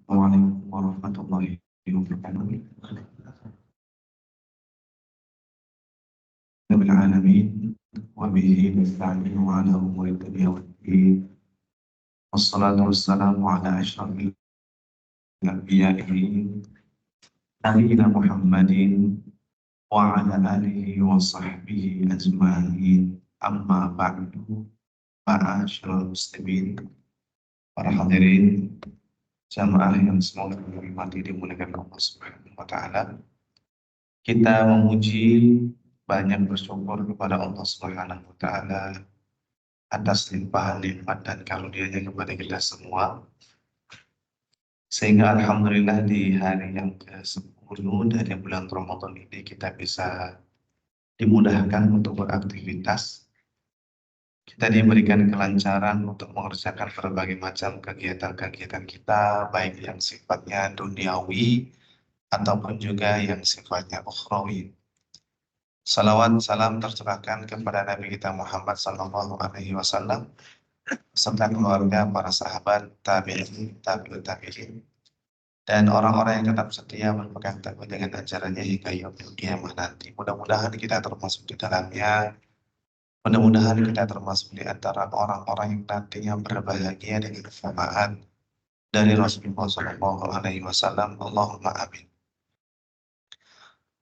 Assalamualaikum warahmatullahi wabarakatuh. Rabbil alamin wa bihi nasta'inu ala umuri dunya waddin. Wassalatu wassalamu ala asyrafil anbiya'i nabiyyina Muhammadin wa ala alihi wa sahbihi ajma'in. Amma ba'du. Ma'asyiral muslimin, para hadirin jamaah yang semoga dirahmati dimuliakan Allah Subhanahu wa taala. Kita memuji, banyak bersyukur kepada Allah Subhanahu wa taala atas limpahan nikmat dan karunia-Nya kepada kita semua. Sehingga alhamdulillah di hari yang ke-10 dari bulan Ramadan ini kita bisa dimudahkan untuk beraktivitas. Kita diberikan kelancaran untuk mengerjakan berbagai macam kegiatan-kegiatan kita, baik yang sifatnya duniawi ataupun juga yang sifatnya ukhrawi. Salawat salam tercurahkan kepada Nabi kita Muhammad Sallallahu Alaihi Wasallam serta keluarga, para sahabat, tabi'in, tabi'ut tabi'in, dan orang-orang yang tetap setia berpegang teguh dengan ajarannya hingga yaumil qiyamah nanti. Mudah-mudahan kita termasuk di dalamnya. Mudah-mudahan kita termasuk di antara orang-orang yang nantinya berbahagia dengan syafaat dari Rasulullah Sallallahu Alaihi Wasallam. Allahumma amin.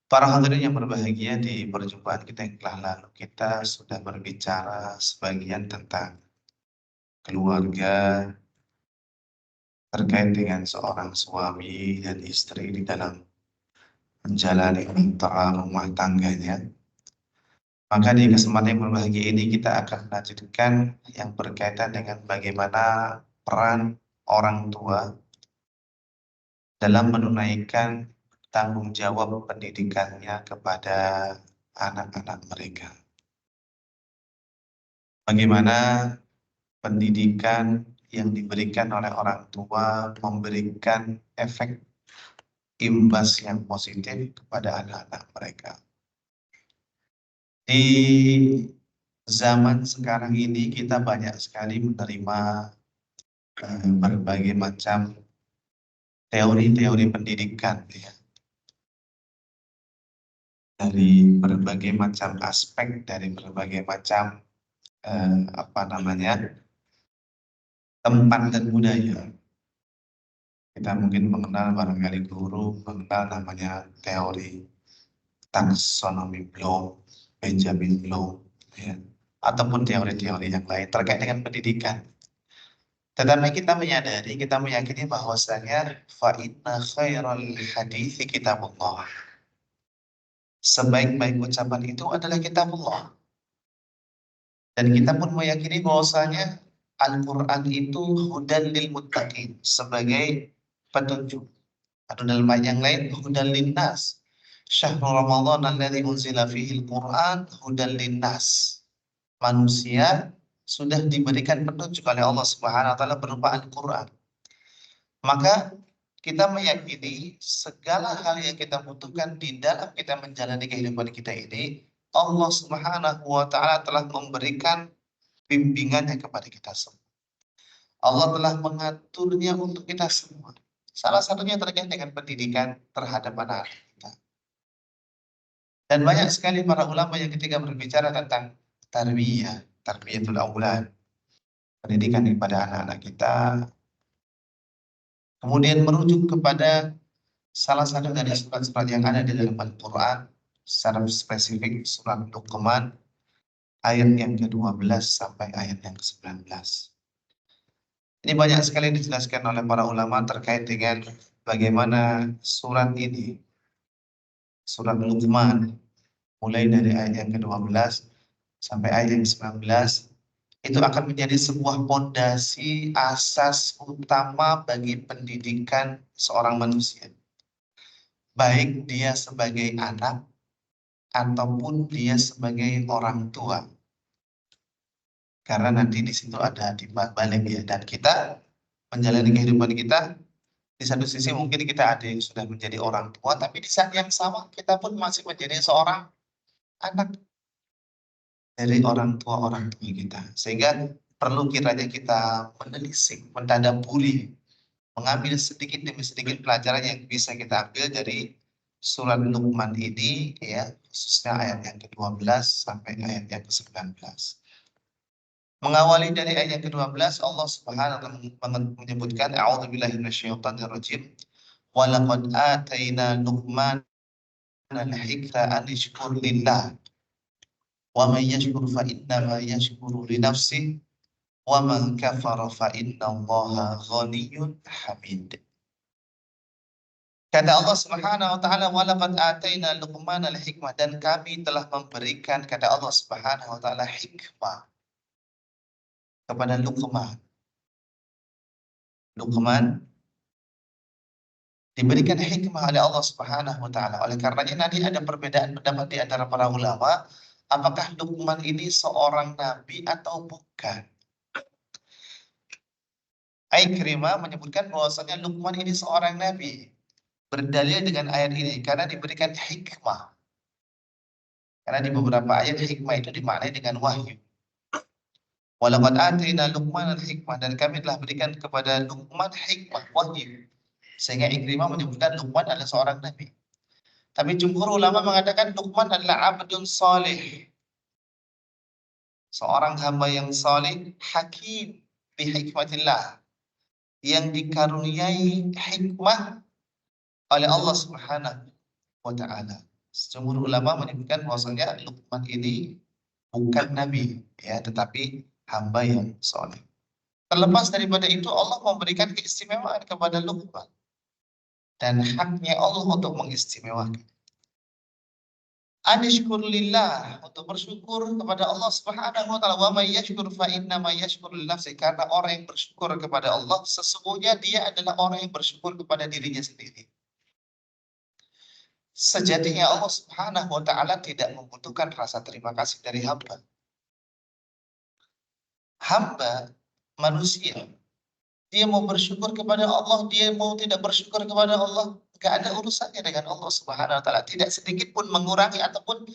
Para hadirin yang berbahagia, di perjumpaan kita yang telah lalu kita sudah berbicara sebagian tentang keluarga terkait dengan seorang suami dan istri di dalam menjalani rumah tangganya. Maka di kesempatan yang berbahagia ini kita akan melanjutkan yang berkaitan dengan bagaimana peran orang tua dalam menunaikan tanggung jawab pendidikannya kepada anak-anak mereka. Bagaimana pendidikan yang diberikan oleh orang tua memberikan efek imbas yang positif kepada anak-anak mereka. Di zaman sekarang ini kita banyak sekali menerima berbagai macam teori-teori pendidikan, ya, dari berbagai macam aspek, dari berbagai macam tempat dan budaya. Kita mungkin mengenal, barangkali guru mengenal namanya teori taksonomi Bloom, Benjamin Bloom, ya, ataupun teori-teori yang lain terkait dengan pendidikan. Tetapi kita menyadari, kita meyakini bahwasanya fa inna khairal hadithi kitabullah. Sebaik-baik ucapan itu adalah kitabullah. Dan kita pun meyakini bahwasanya Al-Quran itu hudan lil muttaqin, sebagai petunjuk. Atau dalam ayat yang lain, hudan linnas. Syahrul Ramadan alladzi unzila fihi al-Quran hudan linnas. Manusia sudah diberikan petunjuk oleh Allah Subhanahu wa taala berupa Al-Quran. Maka kita meyakini segala hal yang kita butuhkan di dalam kita menjalani kehidupan kita ini, Allah Subhanahu wa taala telah memberikan bimbingannya kepada kita semua. Allah telah mengaturnya untuk kita semua. Salah satunya terkait dengan pendidikan terhadap anak kita. Dan banyak sekali para ulama yang ketika berbicara tentang tarbiyatul aulad, pendidikan kepada anak-anak kita, kemudian merujuk kepada salah satu dari surat-surat yang ada di dalam Al-Quran, secara spesifik surat Luqman, ayat yang ke-12 sampai ayat yang ke-19. Ini banyak sekali dijelaskan oleh para ulama terkait dengan bagaimana surat ini, surat Luqman, mulai dari ayat yang ke-12 sampai ayat yang ke-19, itu akan menjadi sebuah pondasi asas utama bagi pendidikan seorang manusia. Baik dia sebagai anak ataupun dia sebagai orang tua. Karena nanti di situ ada timbal balik, ya, dan kita menjalani kehidupan kita, di satu sisi mungkin kita ada yang sudah menjadi orang tua, tapi di saat yang sama kita pun masih menjadi seorang anak dari orang tua kita. Sehingga perlu kiranya kita menelisik, mentadaburi mengambil sedikit demi sedikit pelajaran yang bisa kita ambil dari surat Luqman ini, ya, khususnya ayat yang ke-12 sampai ayat yang ke-19. Mengawali dari ayat yang ke-12, Allah Subhanahu wa taala menyebutkan a'udzubillahi minasyaitonirrajim wa laqad atayna Luqman al-hikma an yashkur lillah wa man yashkur fa innama yashkuru li nafsihi wa man kafara fa innallaha ghaniyyun hamid. Kata Allah Subhanahu wa taala, wa laqad atayna Luqman al-hikmah, dan kami telah memberikan, kata Allah Subhanahu wa taala, hikmah kepada Luqman. Luqman diberikan hikmah oleh Allah Subhanahu wa taala. Oleh karenanya nanti ada perbedaan pendapat di antara para ulama, apakah Luqman ini seorang nabi atau bukan. Ikrimah menyebutkan bahwasanya Luqman ini seorang nabi. Berdalil dengan ayat ini karena diberikan hikmah. Karena di beberapa ayat hikmah itu dimaknai dengan wahyu. Walaqad atayna Luqman al-hikmah, dan kami telah berikan kepada Luqman hikmah, wahyu. Sehingga Ikrimah menyebutkan Luqman adalah seorang nabi. Tapi jumhur ulama mengatakan Luqman adalah abdun salih. Seorang hamba yang salih, hakim bi hikmatillah, yang dikaruniai hikmah oleh Allah Subhanahu wa taala. Jumhur ulama menyebutkan bahwasanya Luqman ini bukan nabi, ya, tetapi hamba yang saleh. Terlepas daripada itu, Allah memberikan keistimewaan kepada Luqman, dan haknya Allah untuk mengistimewakan. Anishkur lillah, untuk bersyukur kepada Allah Subhanahu wa taala. Wa may yashkur fa inna ma yashkur li nafsi, karena orang yang bersyukur kepada Allah sesungguhnya dia adalah orang yang bersyukur kepada dirinya sendiri. Sejatinya Allah Subhanahu wa taala tidak membutuhkan rasa terima kasih dari hamba. Hamba manusia, dia mau bersyukur kepada Allah, dia mau tidak bersyukur kepada Allah, gak ada urusannya dengan Allah Subhanahu wa taala. Tidak sedikit pun mengurangi ataupun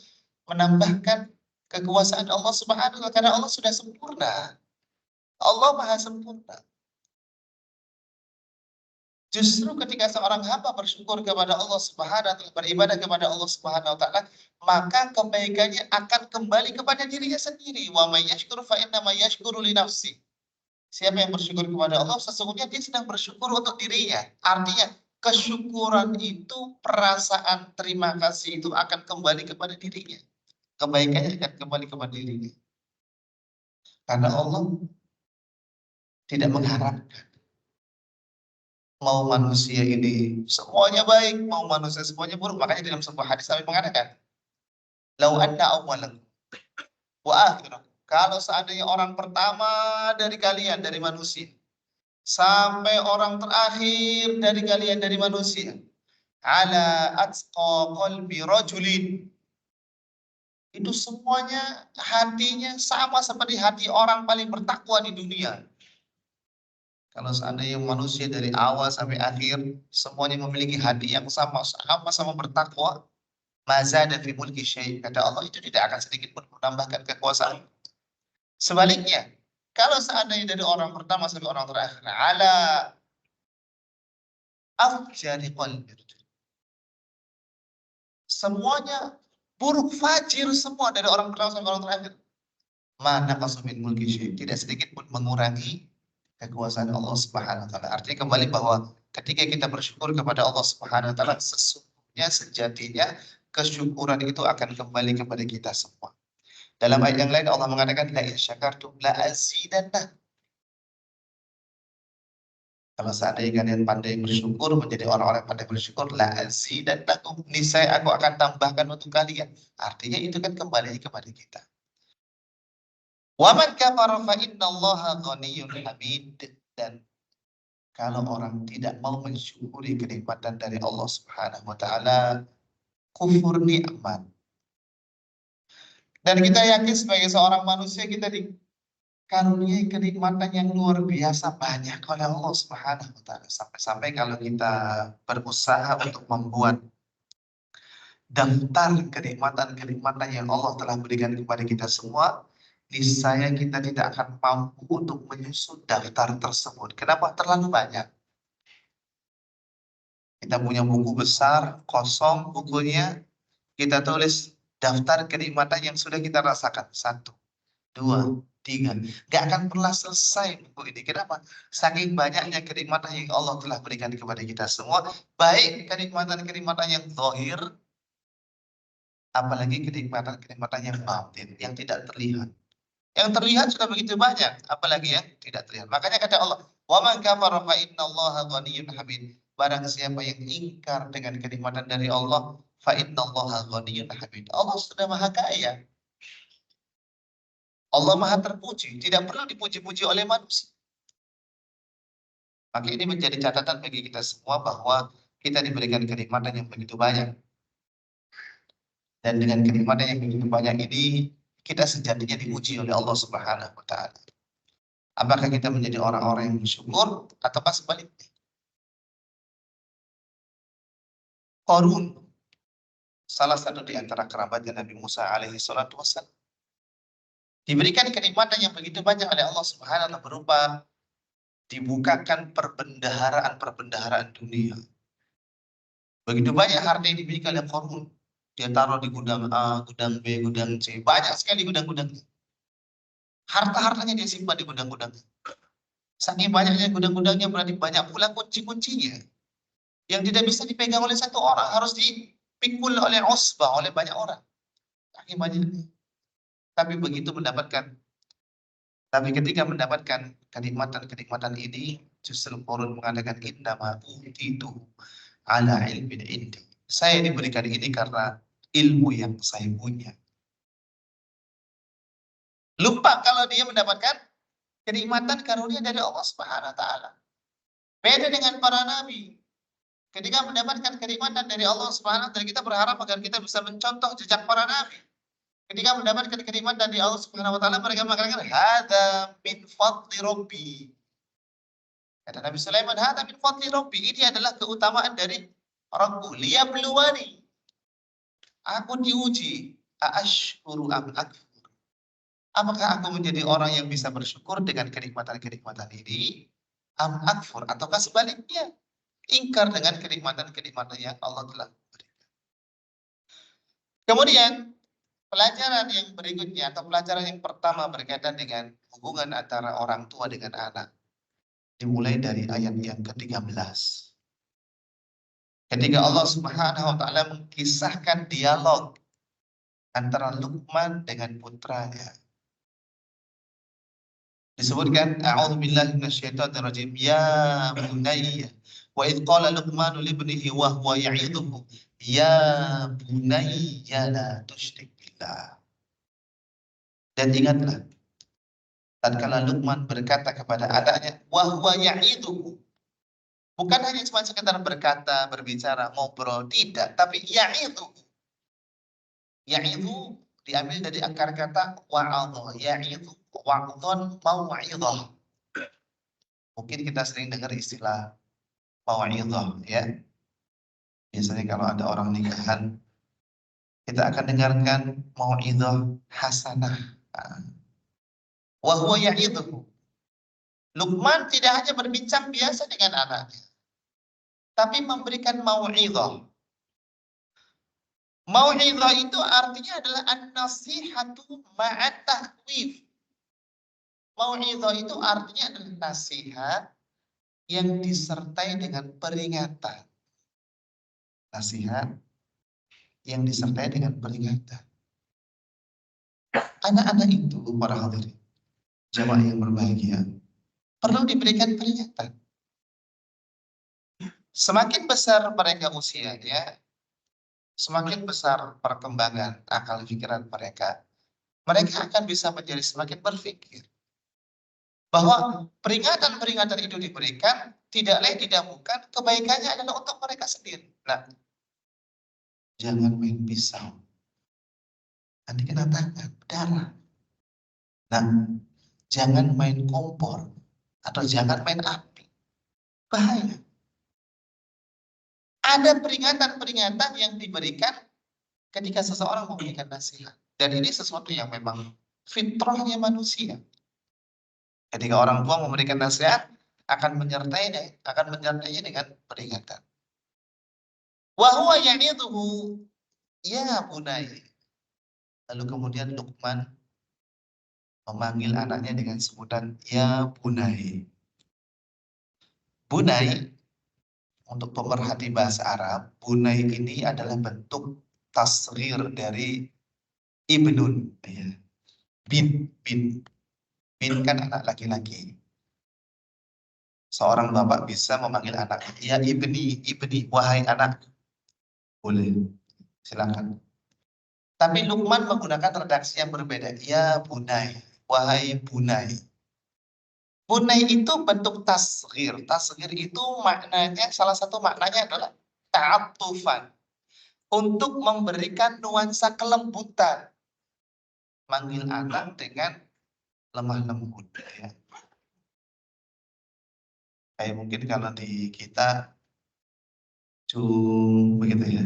menambahkan kekuasaan Allah Subhanahu wa taala, karena Allah sudah sempurna. Allah Maha sempurna. Justru ketika seorang hamba bersyukur kepada Allah Subhanahu wa taala, beribadah kepada Allah Subhanahu wa taala, maka kebaikannya akan kembali kepada dirinya sendiri. Wa may yashkur fa inna ma yashkuru li nafsi. Siapa yang bersyukur kepada Allah, sesungguhnya dia sedang bersyukur untuk dirinya. Artinya, kesyukuran itu, perasaan terima kasih itu akan kembali kepada dirinya. Kebaikannya akan kembali kepada dirinya. Karena Allah tidak mengharapkan mau manusia ini semuanya baik, mau manusia semuanya buruk. Makanya dalam sebuah hadis Nabi mengatakan, "Lau anna awwalakum wa akhirakum." Kalau seandainya orang pertama dari kalian, dari manusia, sampai orang terakhir dari kalian, dari manusia, ala atqa qalbi rajulin, itu semuanya hatinya sama seperti hati orang paling bertakwa di dunia. Kalau seandainya manusia dari awal sampai akhir semuanya memiliki hati yang sama-sama bertakwa, mazada fi mulki syai', kata Allah, itu tidak akan sedikit pun menambahkan kekuasaan. Sebaliknya, kalau seandainya dari orang pertama sampai orang terakhir, ala afjari qalbi, semuanya buruk, fajir semua dari orang pertama sampai orang terakhir, mana qasumin mulki syai', tidak sedikit pun mengurangi kekuasaan Allah Subhanahu wa taala. Artinya kembali bahwa ketika kita bersyukur kepada Allah Subhanahu wa taala, sesungguhnya sejatinya kesyukuran itu akan kembali kepada kita semua. Dalam ayat yang lain Allah mengatakan, la in syakartum la azidanna. Kalau seandainya kalian pandai bersyukur, menjadi orang-orang pandai bersyukur, la azidannakum, niscaya aku akan tambahkan untuk kalian. Artinya itu kan kembali kepada kita. Wa man kafara fa innallaha ghaniyyun hamid, dan kalau orang tidak mau mensyukuri kenikmatan dari Allah Subhanahu wa taala, kufur nikmat. Dan kita yakin sebagai seorang manusia kita dikaruniai kenikmatan yang luar biasa banyak oleh Allah Subhanahu wa taala. Sampai-sampai kalau kita berusaha untuk membuat daftar kenikmatan-kenikmatan yang Allah telah berikan kepada kita semua, niscaya kita tidak akan mampu untuk menyusun daftar tersebut. Kenapa? Terlalu banyak. Kita punya buku besar, kosong bukunya, kita tulis daftar kenikmatan yang sudah kita rasakan. 1, 2, 3. Gak akan pernah selesai buku ini. Kenapa? Saking banyaknya kenikmatan yang Allah telah berikan kepada kita semua. Baik kenikmatan-kenikmatan yang zahir, apalagi kenikmatan-kenikmatan yang batin, yang tidak terlihat. Yang terlihat sudah begitu banyak, apalagi yang tidak terlihat. Makanya kata Allah, "Wa man kafara fa innallaha ghaniyyun hamid." Barang siapa yang ingkar dengan kenikmatan dari Allah, fa innallaha ghaniyyun hamid. Allah sudah Maha Kaya. Allah Maha terpuji, tidak perlu dipuji-puji oleh manusia. Maka ini menjadi catatan bagi kita semua bahwa kita diberikan kenikmatan yang begitu banyak. Dan dengan kenikmatan yang begitu banyak ini, kita sejatinya diuji oleh Allah Subhanahu wa taala. Apakah kita menjadi orang-orang yang bersyukur ataukah sebaliknya? Qarun, salah satu di antara kerabatnya Nabi Musa alaihi salatu wassalam, diberikan kenikmatan yang begitu banyak oleh Allah Subhanahu wa taala berupa dibukakan perbendaharaan dunia. Begitu banyak harta yang dimiliki oleh Qarun. Dia taruh di gudang A, gudang B, gudang C. Banyak sekali gudang-gudang. Harta-hartanya dia simpan di gudang-gudang. Saking banyaknya gudang-gudangnya berarti banyak pula kunci-kuncinya. Yang tidak bisa dipegang oleh satu orang. Harus dipikul oleh usbah, oleh banyak orang. Saking banyaknya. Tapi ketika mendapatkan kenikmatan-kenikmatan ini, justru Qarun mengatakan innama utitu ala ilmin indi. Saya diberikan ini karena ilmu yang saya punya. Lupa kalau dia mendapatkan kenikmatan karunia dari Allah Subhanahu wa taala. Beda dengan para nabi. Ketika mendapatkan kenikmatan dari Allah Subhanahu wa taala, kita berharap agar kita bisa mencontoh jejak para nabi. Ketika mendapatkan kenikmatan dari Allah Subhanahu wa taala, mereka mengatakan hadza min fadli rabbi. Kata Nabi Sulaiman, hadza min fadli rabbi. Ini adalah keutamaan dari Rabbku. Liyabluwani. Aku diuji. Aashkuru am akfur. Apakah aku menjadi orang yang bisa bersyukur dengan kenikmatan-kenikmatan ini? Am akfur, ataukah sebaliknya? Ingkar dengan kenikmatan-kenikmatan yang Allah telah berikan. Kemudian, pelajaran yang berikutnya atau pelajaran yang pertama berkaitan dengan hubungan antara orang tua dengan anak. Dimulai dari ayat yang ke-13. Ketika Allah Subhanahu wa taala mengisahkan dialog antara Luqman dengan putranya. Disebutkan a'udzubillahi minasyaitonirrajim ya bunayya wa idz qala Luqmanu libnihi wa huwa ya'idhuhu ya bunayya la tusyrik billah. Dan ingatlah tatkala Luqman berkata kepada anaknya wa huwa ya'idhuhu. Bukan hanya cuma sekedar berkata, berbicara, ngobrol, tidak, tapi ya'idhuhu. Ya'idhu diambil dari akar kata wa'adha, ya'idhu wa'adhan mau'idhah. Mungkin kita sering dengar istilah mau'idhah ya. Biasanya kalau ada orang nikahan, kita akan dengarkan mau'idhah hasanah. Wa huwa ya'idhuhu. Luqman tidak hanya berbincang biasa dengan anaknya, tapi memberikan mau'idhah. Mau'idhah itu artinya adalah an-nasihatu ma'at tahwif. Mau'idhah itu artinya adalah nasihat yang disertai dengan peringatan. Nasihat yang disertai dengan peringatan. Anak-anak itu, para hadirin, jamaah yang berbahagia, perlu diberikan peringatan. Semakin besar mereka usianya, semakin besar perkembangan akal pikiran mereka, mereka akan bisa menjadi semakin berpikir bahwa peringatan-peringatan itu diberikan tidak lain tidak bukan kebaikannya adalah untuk mereka sendiri. Nah, jangan main pisau, nanti kena tangan, darah. Nah, jangan main kompor atau jangan main api, bahaya. Ada peringatan-peringatan yang diberikan ketika seseorang memberikan nasihat. Dan ini sesuatu yang memang fitrahnya manusia. Ketika orang tua memberikan nasihat, akan menyertainya dengan peringatan. Wa huwa ya'idhuhu ya bunai. Lalu kemudian Luqman memanggil anaknya dengan sebutan ya bunai. Bunai, untuk pemerhati bahasa Arab, bunai ini adalah bentuk tasghir dari ibnun, ya. Bin kan anak laki-laki. Seorang bapak bisa memanggil anak, ya ibni, wahai anak. Boleh, silakan. Tapi Luqman menggunakan redaksi yang berbeda. Ya bunai, wahai bunai. Bunai itu bentuk tasghir. Tasghir itu maknanya, salah satu maknanya adalah ta'atufan. Untuk memberikan nuansa kelembutan. Manggil anak dengan lemah lembut. Ya. Kayak mungkin kalau di kita, cung, begitu ya.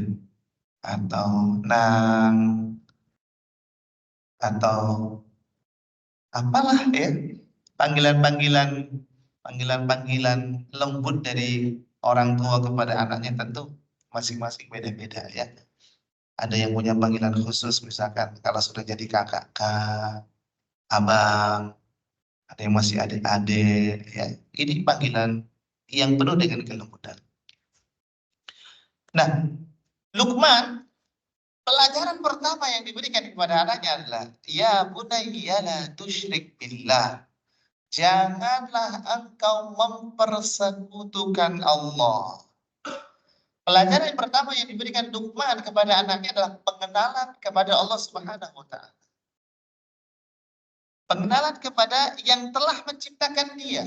Atau nang, atau apalah ya. Panggilan-panggilan lembut dari orang tua kepada anaknya tentu masing-masing beda-beda ya. Ada yang punya panggilan khusus misalkan kalau sudah jadi kakak, kak, abang, ada yang masih adik-adik ya. Ini panggilan yang penuh dengan kelembutan. Nah, Luqman, pelajaran pertama yang diberikan kepada anaknya adalah ya bunayya la tusyrik billah. Janganlah engkau mempersekutukan Allah. Pelajaran yang pertama yang diberikan Luqman kepada anaknya adalah pengenalan kepada Allah Subhanahu wa taala. Pengenalan kepada yang telah menciptakan dia.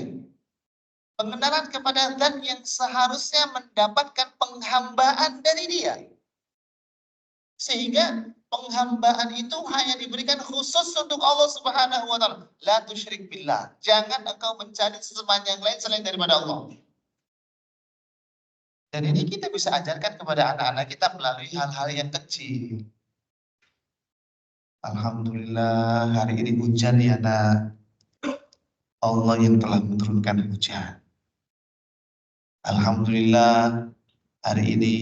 Pengenalan kepada zat yang seharusnya mendapatkan penghambaan dari dia. Sehingga penghambaan itu hanya diberikan khusus untuk Allah Subhanahu wa taala. La tusyrik billah. Jangan engkau mencari sesembahan yang lain selain daripada Allah. Dan ini kita bisa ajarkan kepada anak-anak kita melalui hal-hal yang kecil. Alhamdulillah hari ini hujan ya nak. Allah yang telah menurunkan hujan. Alhamdulillah hari ini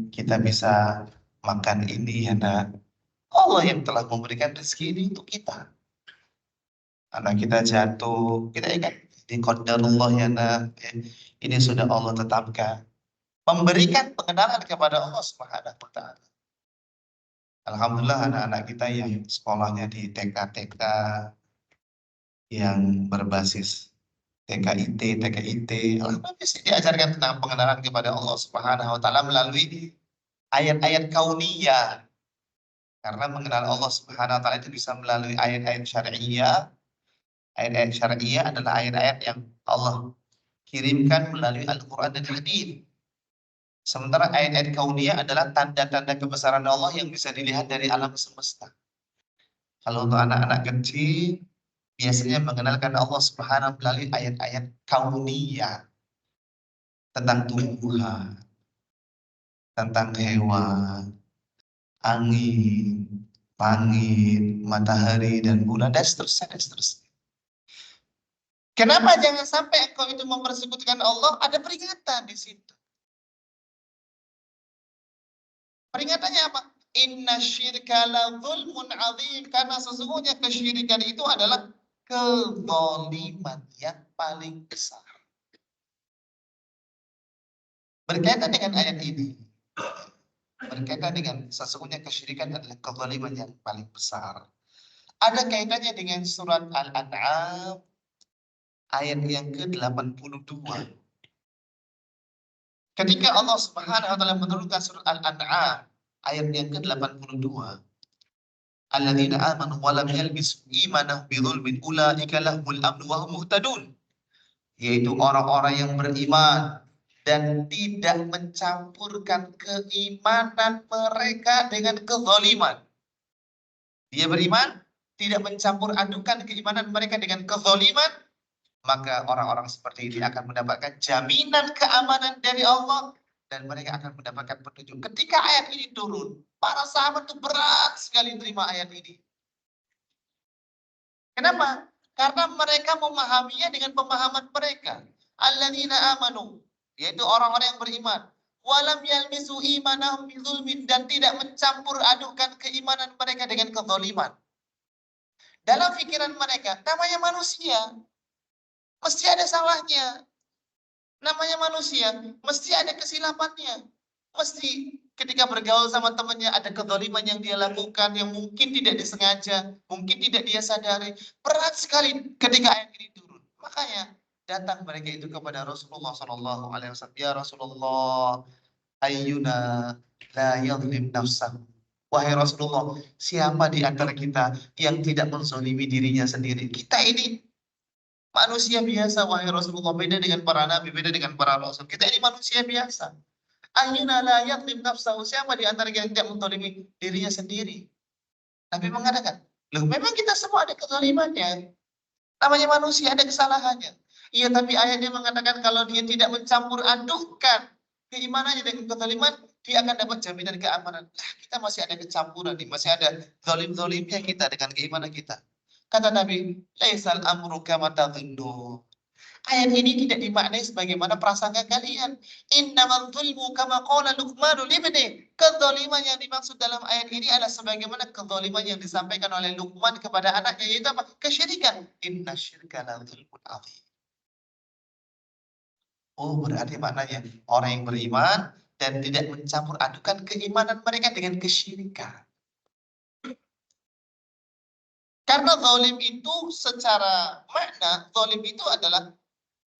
kita bisa makan ini ya nak. Allah yang telah memberikan rezeki ini untuk kita. Anak kita jatuh, kita ingat di qadarullah ya nak. Ini sudah Allah tetapkan. Memberikan pengenalan kepada Allah Subhanahu wa taala. Alhamdulillah anak-anak kita yang sekolahnya di TK-TK yang berbasis TKIT, alhamdulillah bisa diajarkan tentang pengenalan kepada Allah Subhanahu wa taala melalui ayat-ayat kauniyah. Karena mengenal Allah Subhanahu wa taala itu bisa melalui ayat-ayat syariah. Ayat-ayat syariah adalah ayat-ayat yang Allah kirimkan melalui Al-Qur'an dan hadis. Sementara ayat-ayat kauniyah adalah tanda-tanda kebesaran Allah yang bisa dilihat dari alam semesta. Kalau untuk anak-anak kecil, biasanya mengenalkan Allah Subhanahu melalui ayat-ayat kauniyah tentang tumbuhan, tentang hewan, angin, langit, matahari dan bulan dan seterusnya dan seterusnya. Kenapa jangan sampai engkau itu mempersekutukan Allah? Ada peringatan di situ. Peringatannya apa? Inna syirka la zulmun azim. Karena sesungguhnya kesyirikan itu adalah kezaliman yang paling besar. Berkaitan dengan ayat ini, berkaitan dengan sesungguhnya kesyirikan adalah kezaliman yang paling besar. Ada kaitannya dengan surat Al-An'am ayat yang ke-82. Ketika Allah Subhanahu wa taala menurunkan surat Al-An'am ayat yang ke-82, alladzina amanu wa lam yalbisu imanahum bidzulmin ulaika lahumul amnu wa hum muhtadun. Yaitu orang-orang yang beriman dan tidak mencampurkan keimanan mereka dengan kezaliman. Dia beriman, tidak mencampur adukan keimanan mereka dengan kezaliman, maka orang-orang seperti ini akan mendapatkan jaminan keamanan dari Allah dan mereka akan mendapatkan petunjuk. Ketika ayat ini turun, para sahabat itu berat sekali terima ayat ini. Kenapa? Karena mereka memahaminya dengan pemahaman mereka. Alladzina amanu, yaitu orang-orang yang beriman. walam yalmizu imanahum bizulmin, dan tidak mencampur adukan keimanan mereka dengan kezaliman. Dalam pikiran mereka, namanya manusia, mesti ada salahnya. Namanya manusia, mesti ada kesilapannya. Mesti ketika bergaul sama temannya ada kezaliman yang dia lakukan yang mungkin tidak disengaja, mungkin tidak dia sadari. Berat sekali ketika ayat ini turun. Makanya datang mereka itu kepada Rasulullah SAW. Ya Rasulullah, ayyuna la yadhlim nafsahu. Wahai Rasulullah, siapa di antara kita yang tidak menzalimi dirinya sendiri? Kita ini manusia biasa, wahai Rasulullah. Beda dengan para nabi, beda dengan para rasul. Kita ini manusia biasa. Ayyuna la yadhlim nafsahu. Siapa di antara kita yang tidak menzalimi dirinya sendiri? Nabi mengatakan, loh memang kita semua ada kezalimannya. Namanya manusia, ada kesalahannya. Iya, tapi ayatnya mengatakan kalau dia tidak mencampur adukan keimanannya dengan kezaliman, dia akan dapat jaminan keamanan. Lah, kita masih ada kecampuran nih, masih ada zalim-zalimnya kita dengan keimanan kita. Kata Nabi, laisal amru kama tadhunnu. Ayat ini tidak dimaknai sebagaimana prasangka kalian. Innamal dzulmu kama qala Luqmanu libni. Kezaliman yang dimaksud dalam ayat ini adalah sebagaimana kezaliman yang disampaikan oleh Luqman kepada anaknya, yaitu apa? Kesyirikan. Inna syirka la dzulmun adzim. Oh, berarti maknanya orang yang beriman dan tidak mencampur adukan keimanan mereka dengan kesyirikan. Karena zalim itu secara makna, zalim itu adalah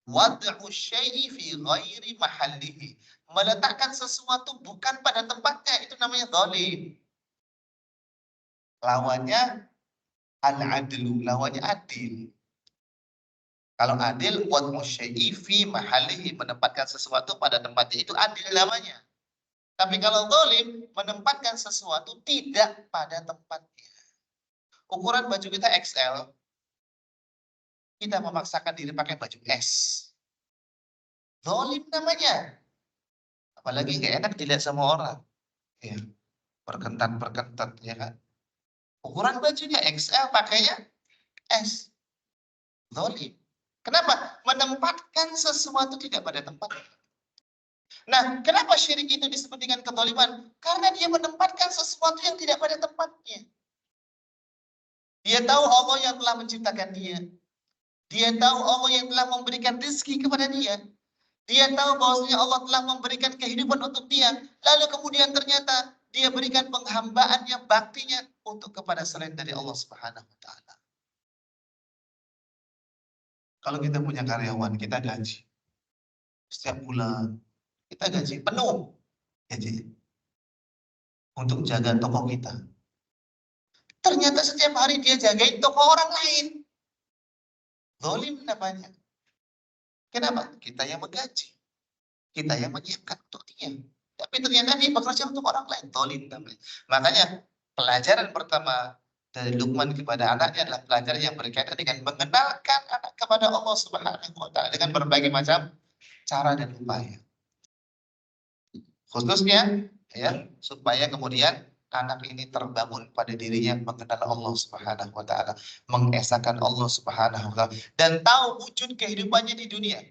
wad'u syai'i fi ghairi mahallihi. Meletakkan sesuatu bukan pada tempatnya, itu namanya zalim. Lawannya al-adlu, lawannya adil. Kalau adil, wad'u syai'i fi mahallihi, menempatkan sesuatu pada tempatnya, itu adil namanya. Tapi kalau zalim, menempatkan sesuatu tidak pada tempatnya. Ukuran baju kita XL, kita memaksakan diri pakai baju S. Zalim namanya. Apalagi nggak enak dilihat sama orang. Ya, perkentan-perkentan, ya kan. Ukuran bajunya XL, pakainya S. Zalim. Kenapa? Menempatkan sesuatu tidak pada tempatnya. Nah, kenapa syirik itu disebut dengan kezaliman? Karena dia menempatkan sesuatu yang tidak pada tempatnya. Dia tahu Allah yang telah menciptakan dia. Dia tahu Allah yang telah memberikan rezeki kepada dia. Dia tahu bahwasanya Allah telah memberikan kehidupan untuk dia. Lalu kemudian ternyata dia berikan penghambaannya, baktinya untuk kepada selain dari Allah Subhanahu wa taala. Kalau kita punya karyawan, kita gaji. Setiap bulan kita gaji penuh gaji untuk jaga toko kita. Ternyata setiap hari dia jagain toko orang lain. Zalim namanya. Kenapa? Kita yang menggaji. Kita yang menyiapkan untuk dia. Tapi ternyata dia bekerja untuk orang lain. Zalim namanya. Makanya pelajaran pertama dari Luqman kepada anaknya adalah pelajaran yang berkaitan dengan mengenalkan anak kepada Allah Subhanahu wa taala dengan berbagai macam cara dan upaya. Khususnya ya, supaya kemudian anak ini terbangun pada dirinya mengenal Allah Subhanahu wa taala, mengesahkan Allah Subhanahu wa taala dan tahu wujud kehidupannya di dunia.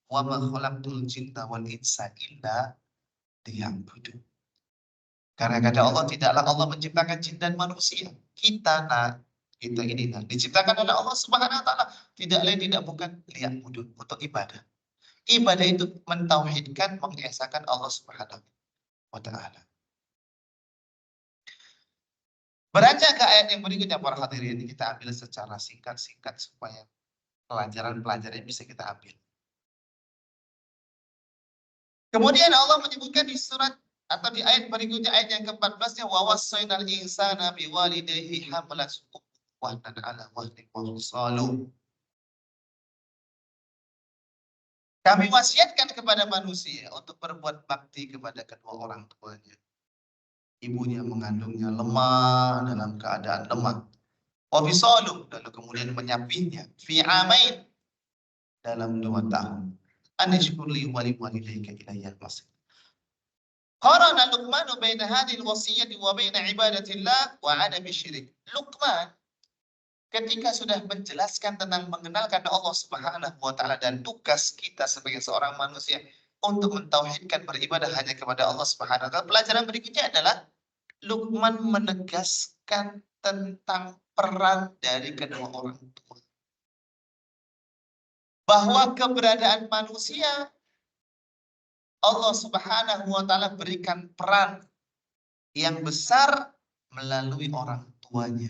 Wa ma khalaqtul jinna wal insa illa liya'budun. Karena kata Allah, tidaklah Allah menciptakan jin dan manusia. Kita ini diciptakan oleh Allah Subhanahu wa taala, tidak lain tidak bukan liya'budun, untuk ibadah. Ibadah itu mentauhidkan, mengesahkan Allah Subhanahu wa taala. Beranjak ke ayat yang berikutnya para hadirin, kita ambil secara singkat-singkat supaya pelajaran-pelajaran bisa kita ambil. Kemudian Allah menyebutkan di surat atau di ayat berikutnya, ayat yang ke-14-nya, wa wassaynal insana biwalidayhi hamalathu wahnan ala wahnin wa fisaluhu. Kami wasiatkan kepada manusia untuk berbuat bakti kepada kedua orang tuanya. Ibunya mengandungnya lemah, dalam keadaan lemah. Wa fisaluhu, lalu kemudian menyapihnya fi amain, dalam 2 tahun. Anishkurli wa liwalidayka ilayyal masir. Qarana Luqmanu baina hadhil wasiyyati wa baina ibadatillah wa adami syirik. Luqman ketika sudah menjelaskan tentang mengenalkan Allah Subhanahu wa taala dan tugas kita sebagai seorang manusia untuk mentauhidkan beribadah hanya kepada Allah Subhanahu wa taala. Pelajaran berikutnya adalah Luqman menegaskan tentang peran dari kedua orang tua. Bahwa keberadaan manusia Allah Subhanahu wa taala berikan peran yang besar melalui orang tuanya.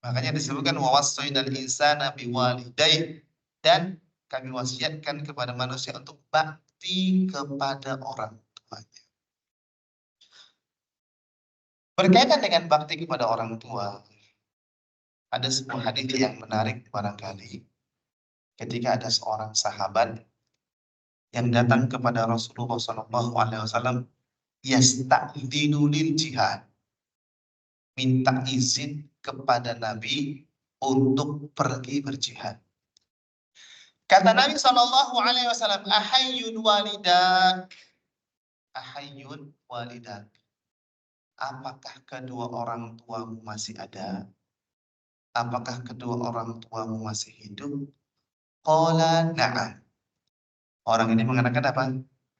Makanya disebutkan wawassaynal insana biwalidayhi, dan kami wasiatkan kepada manusia untuk bakti kepada orang tuanya. Berkaitan dengan bakti kepada orang tua, ada sebuah hadis yang menarik barangkali ketika ada seorang sahabat yang datang kepada Rasulullah SAW yasta'dzinu lil jihad, minta izin kepada Nabi untuk pergi berjihad. Kata Nabi SAW, ahayyun walidak, ahayyun walidak, apakah kedua orang tuamu masih ada? Apakah kedua orang tuamu masih hidup? Qala na'am. Orang ini mengatakan apa?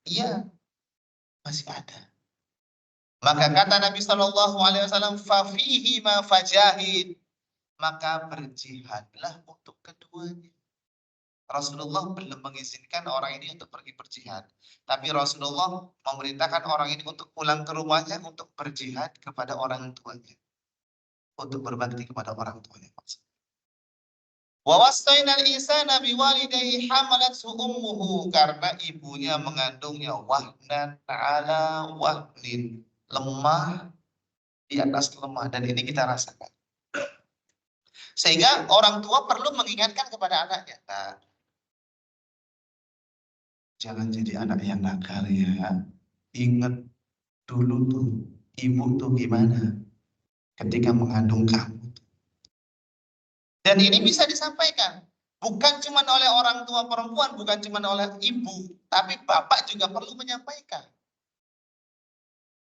Iya, masih ada. Maka kata Nabi SAW, fafihi ma fajahid, maka berjihadlah untuk keduanya. Rasulullah belum mengizinkan orang ini untuk pergi berjihad, tapi Rasulullah memerintahkan orang ini untuk pulang ke rumahnya untuk berjihad kepada orang tuanya, untuk berbakti kepada orang tuanya. Wa wasainal insana biwalidayhi hamalathu ummuhu, karena ibunya mengandungnya wahnan ala wahnin, lemah di atas lemah, dan ini kita rasakan. Sehingga orang tua perlu mengingatkan kepada anaknya, nah, jangan jadi anak yang nakal ya. Ingat dulu tuh ibu tuh gimana ketika mengandung kamu. Dan ini bisa disampaikan bukan cuma oleh orang tua perempuan, bukan cuma oleh ibu, tapi bapak juga perlu menyampaikan.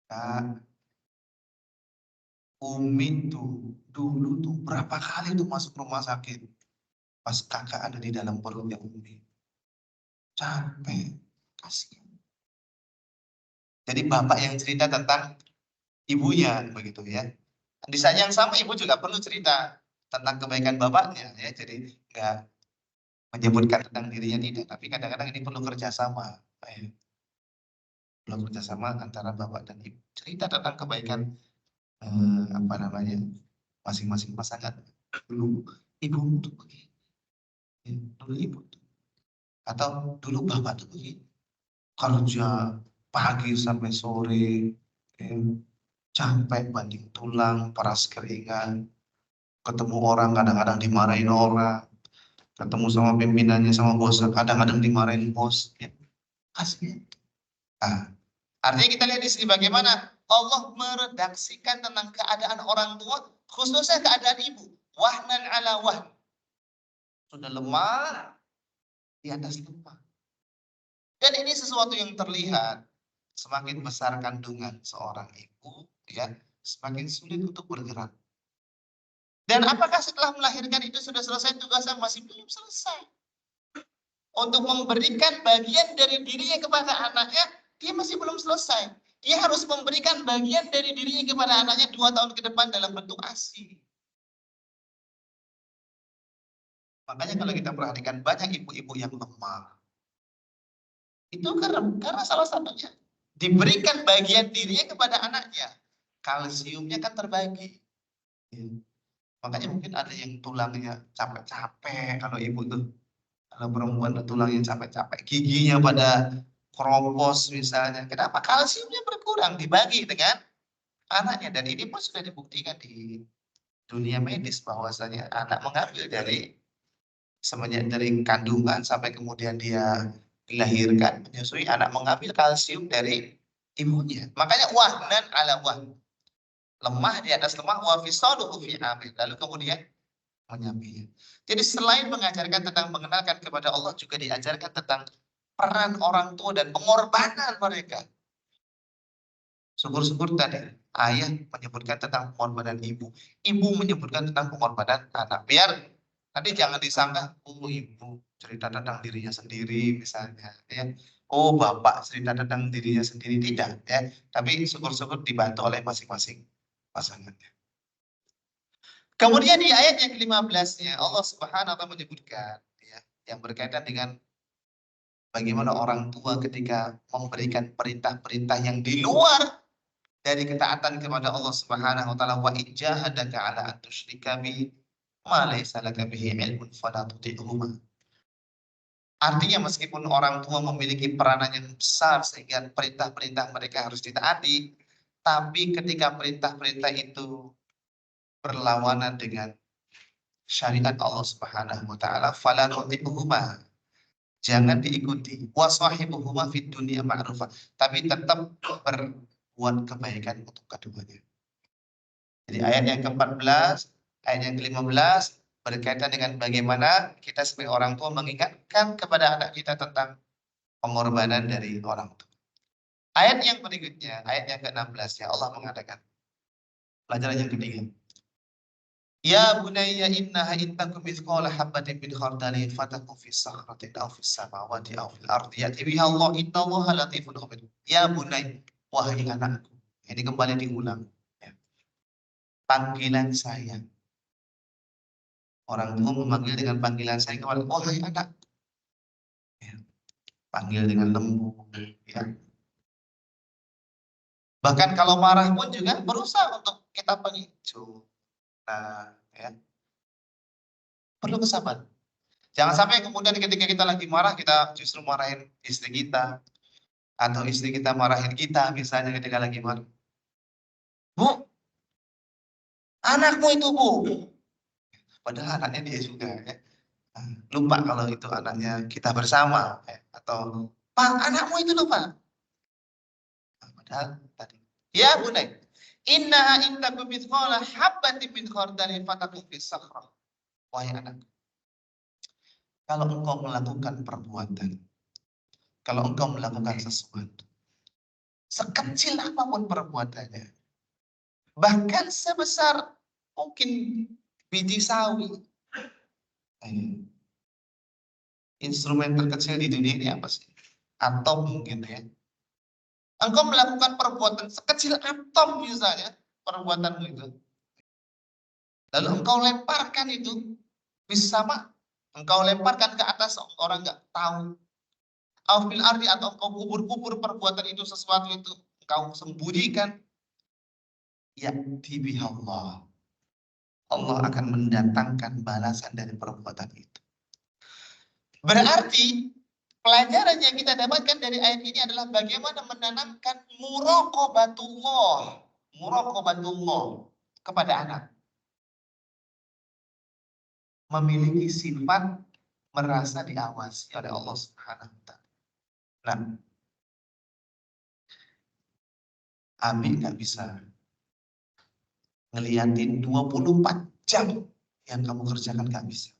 Nah, Umi tuh dulu tuh berapa kali tuh masuk rumah sakit pas kakak ada di dalam perutnya Umi. Capek, kasihan. Jadi bapak yang cerita tentang ibunya begitu ya. Di saat yang sama ibu juga perlu cerita tentang kebaikan bapaknya ya. Jadi nggak menyebutkan tentang dirinya tidak, tapi kadang-kadang ini perlu kerjasama. Ya. Perlu kerjasama antara bapak dan ibu. Cerita tentang kebaikan apa namanya masing-masing pasangan. Dulu ibu tuh begini, ya, dulu ibu tuh. Atau dulu bapak tuh begini. Kerja pagi sampai sore, ya, capek banting tulang, paras keringan, ketemu orang kadang-kadang dimarahin orang, ketemu sama pimpinannya, sama bos kadang-kadang dimarahin bos, ya. Kasihan. Nah, artinya kita lihat di sini bagaimana Allah meredaksikan tentang keadaan orang tua, khususnya keadaan ibu. Wahnan ala wahn, sudah lemah di atas lemah. Dan ini sesuatu yang terlihat, semakin besar kandungan seorang ibu, ya, semakin sulit untuk bergerak. Dan apakah setelah melahirkan itu sudah selesai tugasnya? Masih belum selesai. Untuk memberikan bagian dari dirinya kepada anaknya, dia masih belum selesai. Dia harus memberikan bagian dari dirinya kepada anaknya 2 tahun ke depan dalam bentuk ASI. Makanya kalau kita perhatikan banyak ibu-ibu yang lemah. Itu karena salah satunya diberikan bagian dirinya kepada anaknya. Kalsiumnya kan terbagi. Ya. Makanya mungkin ada yang tulangnya capek-capek kalau ibu tuh. Kalau perempuan tuh tulangnya capek-capek, giginya pada keropos misalnya. Kenapa? Kalsiumnya berkurang, dibagi dengan anaknya. Dan ini pun sudah dibuktikan di dunia medis bahwasanya anak mengambil dari semenjak dari kandungan sampai kemudian dia dilahirkan, menyusui, anak mengambil kalsium dari ibunya. Makanya wahnan ala wahn, lemah di atas lemah, wa fisaluhu fi amin. Lalu kemudian menyambinya. Jadi selain mengajarkan tentang mengenalkan kepada Allah, juga diajarkan tentang peran orang tua dan pengorbanan mereka. Syukur-syukur tadi ayah menyebutkan tentang pengorbanan ibu, ibu menyebutkan tentang pengorbanan anak. Biar nanti jangan disangka, oh ibu cerita tentang dirinya sendiri misalnya, ya. Oh, bapak cerita tentang dirinya sendiri tidak, ya. Tapi syukur-syukur dibantu oleh masing-masing pasangannya. Kemudian di ayat yang ke-15-nya Allah Subhanahu wa taala menyebutkan, ya, yang berkaitan dengan bagaimana orang tua ketika memberikan perintah-perintah yang di luar dari ketaatan kepada Allah Subhanahu wa taala, wa in jahadaka ala an tusyrika bi ma laysa laka bihi ilmun fala tuti'huma. Artinya meskipun orang tua memiliki peranan yang besar sehingga perintah-perintah mereka harus ditaati, tapi ketika perintah-perintah itu berlawanan dengan syariat Allah Subhanahu wa taala, fala tuti'huma. Jangan diikuti. Wasahibuhuma fid dunya ma'rufa. Tapi tetap berbuat kebaikan untuk keduanya. Jadi ayat yang ke-14, ayat yang ke-15 berkaitan dengan bagaimana kita sebagai orang tua mengingatkan kepada anak kita tentang pengorbanan dari orang tua. Ayat yang berikutnya, ayat yang ke-16 ya Allah mengatakan, pelajaran yang ketiga. Ya bunayya innaha in takum mithqala habatin min khardalin fatakun fi sakhratin aw fis samawati aw fil ardi ya'ti biha Allah innallaha latifun khabir. Ya bunay, wahai anakku. Ini kembali diulang, ya. Panggilan sayang. Orang tua memanggil dengan panggilan sayang kepada wahai anak. Ya. Panggil dengan lembut, ya. Bahkan kalau marah pun juga berusaha untuk kita panggil. Nah, ya. Perlu kesabaran. Jangan sampai kemudian ketika kita lagi marah, kita justru marahin istri kita. Atau istri kita marahin kita misalnya ketika lagi marah. Bu, anakmu itu bu. Padahal anaknya dia juga, ya. Lupa kalau itu anaknya kita bersama, ya. Atau, Pak, anakmu itu lupa. Padahal tadi. Ya bunai. Innaha in taku mithqala habbatin min khardalin fatakun fis sakhrah. Wahai anak, kalau engkau melakukan perbuatan, kalau engkau melakukan sesuatu, sekecil apapun perbuatannya, bahkan sebesar mungkin biji sawi. Instrumen terkecil di dunia ini apa sih? Atom mungkin, ya. Engkau melakukan perbuatan sekecil atom misalnya, perbuatanmu itu. Lalu engkau lemparkan itu, bisa sama. Engkau lemparkan ke atas, orang nggak tahu. Aufil ardi, atau engkau kubur-kubur perbuatan itu, sesuatu itu engkau sembunyikan. Ya Allah. Allah akan mendatangkan balasan dari perbuatan itu. Berarti pelajaran yang kita dapatkan dari ayat ini adalah bagaimana menanamkan muraqabatullah kepada anak. Memiliki sifat merasa diawasi oleh Allah Subhanahu wa taala. Nah, Abi nggak bisa ngeliatin 24 jam yang kamu kerjakan, nggak bisa.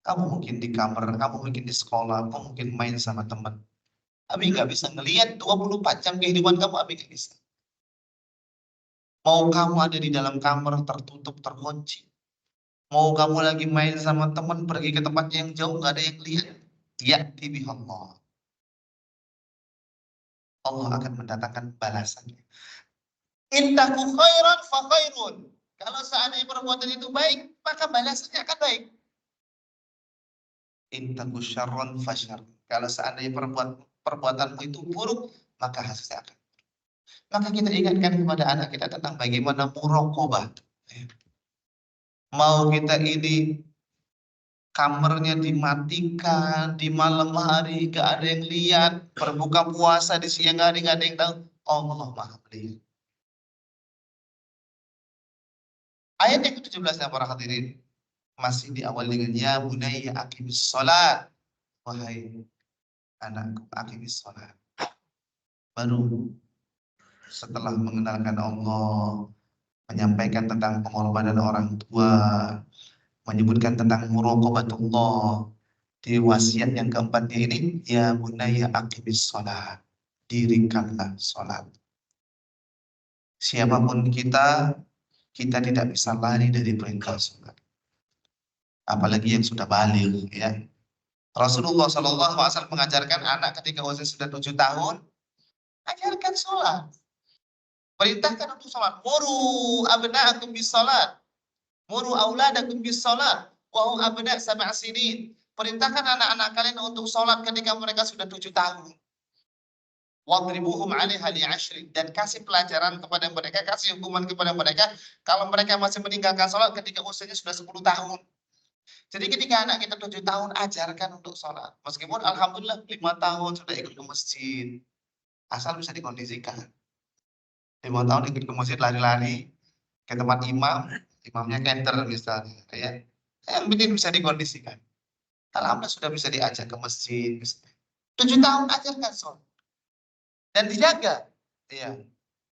Kamu mungkin di kamar, kamu mungkin di sekolah, kamu mungkin main sama teman. Abi nggak bisa ngelihat 24 jam kehidupan kamu, Abi nggak bisa. Mau kamu ada di dalam kamar tertutup, terkunci. Mau kamu lagi main sama teman, pergi ke tempat yang jauh, nggak ada yang lihat. Ya, Allah. Allah akan mendatangkan balasannya. Intaku khairan fa khairun. Kalau seandainya perbuatan itu baik, maka balasannya akan baik. Intaku syarron fa syarr. Kalau seandainya perbuatanmu itu buruk, maka hasilnya akan. Maka kita ingatkan kepada anak kita tentang bagaimana muraqabah. Mau kita ini kamarnya dimatikan di malam hari, gak ada yang lihat, berbuka puasa di siang hari, gak ada yang tahu. Allah Maha melihat. Ayat yang ke-17 ya para hadirin, masih di awal dengan ya bunayya aqimis shalat. Wahai anakku, aqimis shalat. Baru setelah mengenalkan Allah, menyampaikan tentang pengorbanan orang tua, menyebutkan tentang muraqabatullah. Di wasiat yang keempatnya ini, ya bunayya aqimis shalat. Dirikanlah sholat. Siapapun kita tidak bisa lari dari perintah sholat. apalagi yang sudah balik ya. Rasulullah SAW mengajarkan anak ketika usia sudah 7 tahun, ajarkan sholat. Perintahkan untuk sholat. Muru abna'akum bis sholat. Muru auladakum bis sholat. Wahum abna' sab'a sinin. Perintahkan anak-anak kalian untuk sholat ketika mereka sudah 7 tahun. Wadribuhum 'alaiha li'ashrin, dan kasih pelajaran kepada mereka, kasih hukuman kepada mereka kalau mereka masih meninggalkan sholat ketika usianya sudah 10 tahun. Jadi ketika anak kita 7 tahun, ajarkan untuk sholat. Meskipun alhamdulillah 5 tahun sudah ikut ke masjid. Asal bisa dikondisikan. 5 tahun ikut ke masjid lari-lari ke tempat imam, imamnya kenter misalnya. Ya. Yang penting bisa dikondisikan. Alhamdulillah sudah bisa diajak ke masjid. 7 tahun ajarkan sholat. Dan dijaga. Iya.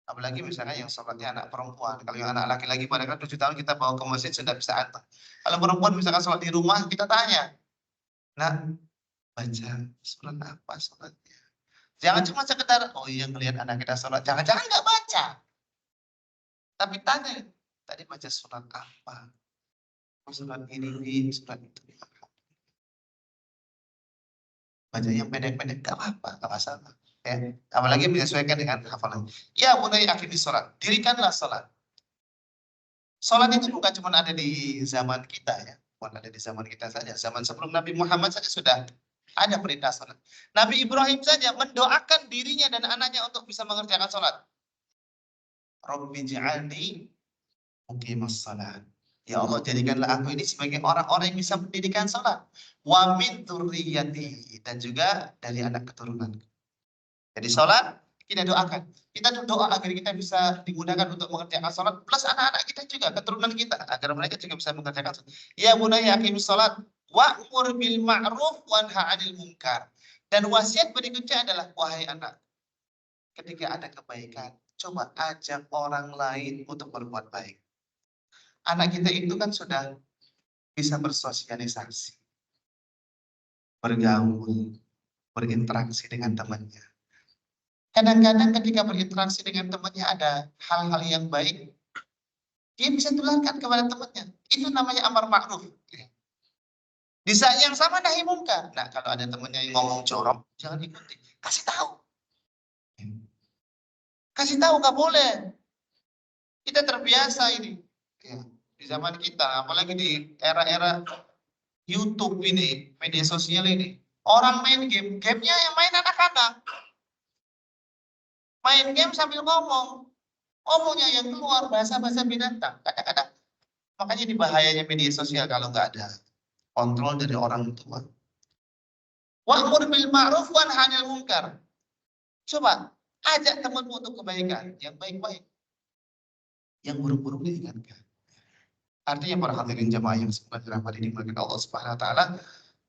Apalagi misalnya yang sholatnya anak perempuan. Kalau yang anak laki-laki pada 7 tahun kita bawa ke masjid sudah bisa antar. Kalau perempuan misalkan sholat di rumah, kita tanya. Nah, baca surat apa sholatnya? Jangan cuma sekedar, oh iya ngelihat anak kita sholat. Jangan-jangan nggak baca. Tapi tanya, tadi baca surat apa? Oh, surat ini, surat itu. Baca yang pendek-pendek, nggak apa-apa, nggak masalah. Ya. Apalagi menyesuaikan dengan hafalan. Ya, mulai akhirnya sholat. Dirikanlah sholat. Sholat itu bukan cuma ada di zaman kita ya. Bukan ada di zaman kita saja. Zaman sebelum Nabi Muhammad saja sudah ada perintah sholat. Nabi Ibrahim saja mendoakan dirinya dan anaknya untuk bisa mengerjakan sholat. Rabbi ja'alni muqimas sholat. Ya Allah, jadikanlah aku ini sebagai orang-orang yang bisa mendirikan sholat. Wa min dzurriyyati, dan juga dari anak keturunan. Jadi sholat kita doakan. Kita doa agar kita bisa digunakan untuk mengerjakan sholat. Plus anak-anak kita juga, keturunan kita. Agar mereka juga bisa mengerjakan sholat. Ya bunayya aqimis sholat. Wa'mur bil ma'ruf wanha 'anil munkar. Dan wasiat berikutnya adalah, wahai anak, ketika ada kebaikan, coba ajak orang lain untuk berbuat baik. Anak kita itu kan sudah bisa bersosialisasi, bergaul, berinteraksi dengan temannya. Kadang-kadang ketika berinteraksi dengan temannya ada hal-hal yang baik, dia bisa tularkan kepada temannya. Itu namanya amar ma'ruf. Di saat yang sama nahi munkar. Nah, kalau ada temannya yang ngomong jorok, jangan ikuti. Kasih tahu. Kasih tahu, nggak boleh. Kita terbiasa ini. Ya, di zaman kita, apalagi di era-era YouTube ini, media sosial ini. Orang main game, gamenya yang main anak-anak. Main game sambil ngomong. Ngomongnya yang keluar bahasa-bahasa binatang. Kadang-kadang. Makanya ini bahayanya media sosial kalau nggak ada kontrol dari orang tua. Wa'mur bil ma'ruf wanha 'anil munkar. Coba ajak temanmu untuk kebaikan, yang baik-baik. Yang buruk-buruk diingatkan. Artinya para hadirin jamaah yang sebenarnya dimuliakan Allah Subhanahu wa taala,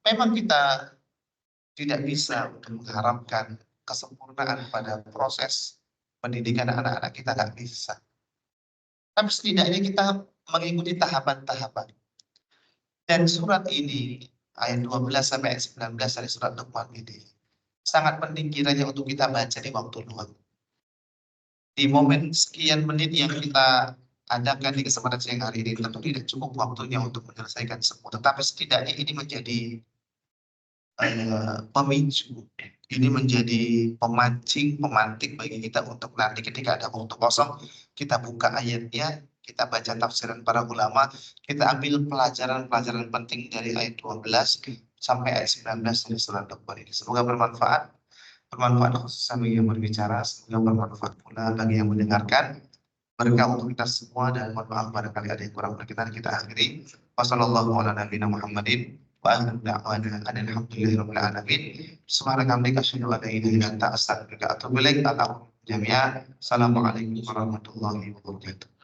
memang kita tidak bisa mengharapkan kesempurnaan pada proses pendidikan anak-anak kita, nggak bisa. Tapi setidaknya kita mengikuti tahapan-tahapan. Dan surat ini, ayat 12 sampai ayat 19 dari surat Luqman ini, sangat penting kiranya untuk kita baca di waktu luang. Di momen sekian menit yang kita adakan di kesempatan siang hari ini, tentu tidak cukup waktunya untuk menyelesaikan semua. Tetapi setidaknya ini menjadi pemicu, ini menjadi pemancing, pemantik bagi kita untuk nanti ketika ada waktu kosong, kita buka ayatnya, kita baca tafsiran para ulama, kita ambil pelajaran-pelajaran penting dari ayat 12 sampai ayat 19 dari surat Luqman ini. Semoga bermanfaat khusus bagi yang berbicara, semoga bermanfaat pula bagi yang mendengarkan. Berkah untuk kita semua, dan mohon maaf barangkali ada yang kurang berkenan, kita akhiri. Wassalamualaikum warahmatullahi wabarakatuh. Wa akhiru da'wana alhamdulillahirabbil alamin. Subhanaka asyhadu an la ilaha illa anta astaghfiruka wa atubu ilaik. Assalamualaikum warahmatullahi wabarakatuh.